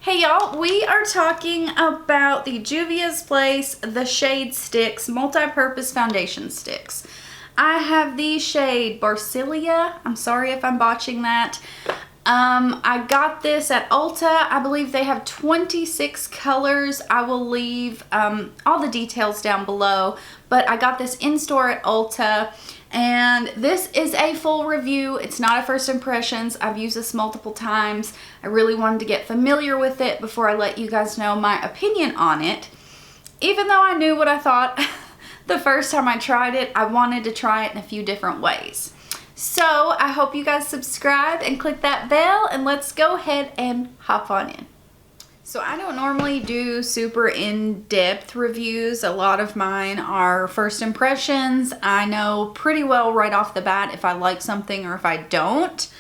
Hey y'all, we are talking about the Juvias Place, the Shade Sticks, multi-purpose foundation sticks. I have the shade Barcilia. I'm sorry if I'm botching that. I got this at Ulta. I believe they have 26 colors. I will leave all the details down below, but I got this in store at Ulta. And this is a full review. It's not a first impressions. I've used this multiple times. I really wanted to get familiar with it before I let you guys know my opinion on it. Even though I knew what I thought the first time I tried it, I wanted to try it in a few different ways. So I hope you guys subscribe and click that bell, and let's go ahead and hop on in. So I don't normally do super in-depth reviews. A lot of mine are first impressions. I know pretty well right off the bat if I like something or if I don't.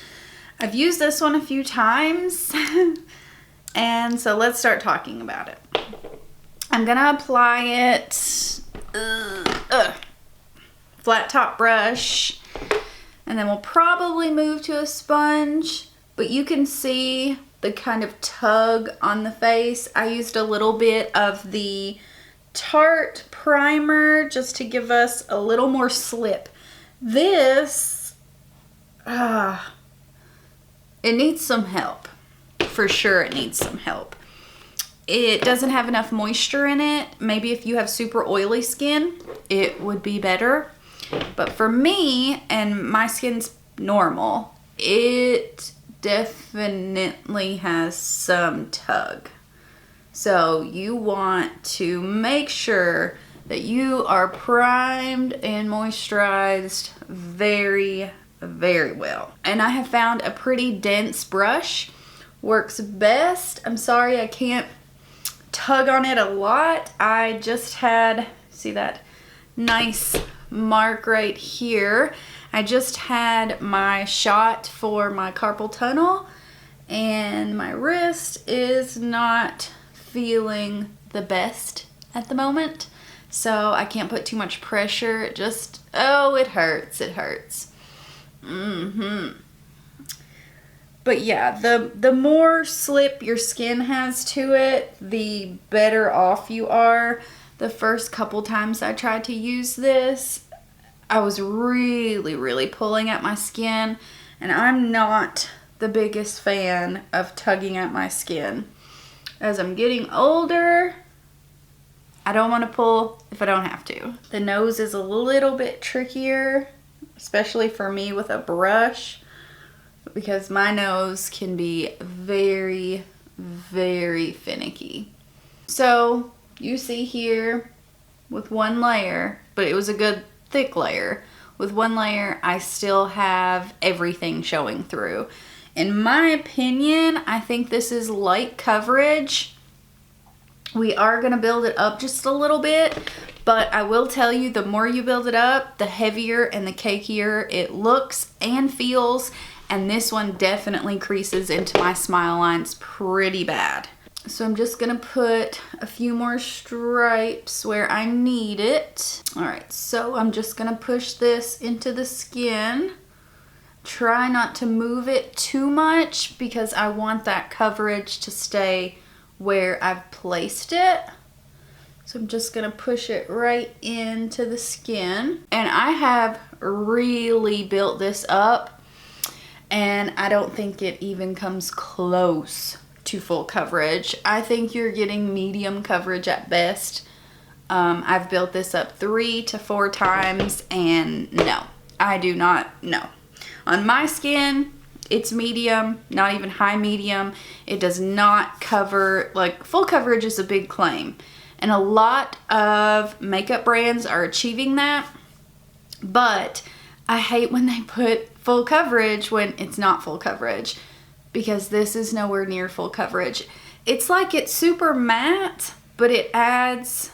I've used this one a few times. And so let's start talking about it. I'm gonna apply it, flat top brush, and then we'll probably move to a sponge, but you can see the kind of tug on the face. I used a little bit of the Tarte primer just to give us a little more slip. This, it needs some help. For sure it needs some help. It doesn't have enough moisture in it. Maybe if you have super oily skin, it would be better. But for me, and my skin's normal, it definitely has some tug. So you want to make sure that you are primed and moisturized very, very well. And I have found a pretty dense brush works best. I'm sorry I can't tug on it a lot. I just had, see that nice mark right here. I just had my shot for my carpal tunnel, and my wrist is not feeling the best at the moment, so I can't put too much pressure. It just, oh, it hurts. It hurts. But yeah, the more slip your skin has to it, the better off you are. The first couple times I tried to use this, I was really pulling at my skin, and I'm not the biggest fan of tugging at my skin. As I'm getting older, I don't want to pull if I don't have to. The nose is a little bit trickier, especially for me with a brush, because my nose can be very finicky. So you see here with one layer, but it was a good thick layer. With one layer, I still have everything showing through. In my opinion, I think this is light coverage. We are going to build it up just a little bit, but I will tell you, the more you build it up, the heavier and the cakier it looks and feels, and this one definitely creases into my smile lines pretty bad. So I'm just gonna put a few more stripes where I need it. All right, so I'm just gonna push this into the skin. Try not to move it too much because I want that coverage to stay where I've placed it. So I'm just gonna push it right into the skin. And I have really built this up, and I don't think it even comes close to full coverage. I think you're getting medium coverage at best. I've built this up 3 to 4 times, and no, I do not, no. On my skin, it's medium, not even high medium. It does not cover, like, full coverage is a big claim, and a lot of makeup brands are achieving that, but I hate when they put full coverage when it's not full coverage, because this is nowhere near full coverage. It's like it's super matte, but it adds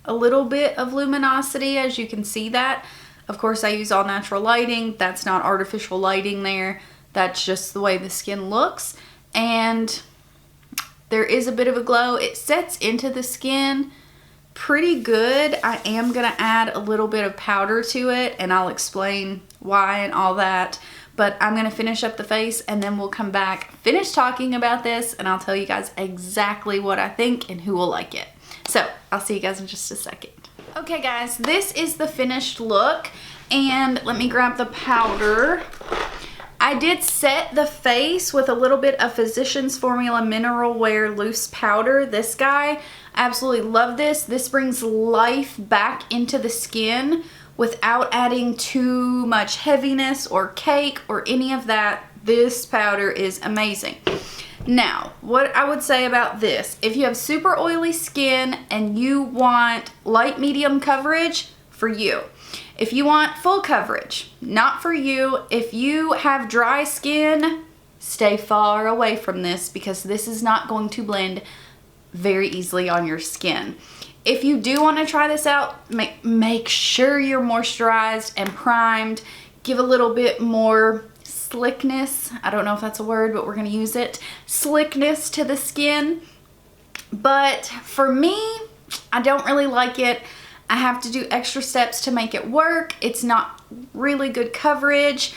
a little bit of luminosity, as you can see that. Of course, I use all natural lighting. That's not artificial lighting there. That's just the way the skin looks. And there is a bit of a glow. It sets into the skin pretty good. I am gonna add a little bit of powder to it, and I'll explain why and all that. but I'm gonna finish up the face and then we'll come back, finish talking about this, and I'll tell you guys exactly what I think and who will like it. So I'll see you guys in just a second. Okay guys, this is the finished look, and let me grab the powder. I did set the face with a little bit of Physicians Formula Mineral Wear Loose Powder. This guy, I absolutely love this. This brings life back into the skin without adding too much heaviness or cake or any of that. This powder is amazing. Now, what I would say about this, if you have super oily skin and you want light medium coverage, for you. If you want full coverage, not for you. If you have dry skin, stay far away from this because this is not going to blend very easily on your skin. If you do want to try this out, make sure you're moisturized and primed. Give a little bit more slickness. I don't know if that's a word, but we're going to use it. Slickness to the skin. But for me, I don't really like it. I have to do extra steps to make it work. It's not really good coverage.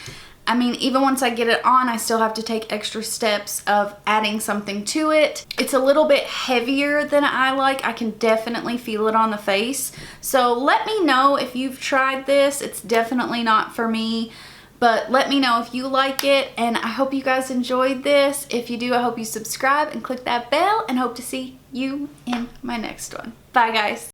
I mean, even once I get it on, I still have to take extra steps of adding something to it. It's a little bit heavier than I like. I can definitely feel it on the face. So let me know if you've tried this. It's definitely not for me, but let me know if you like it, and I hope you guys enjoyed this. If you do, I hope you subscribe and click that bell, and hope to see you in my next one. Bye guys.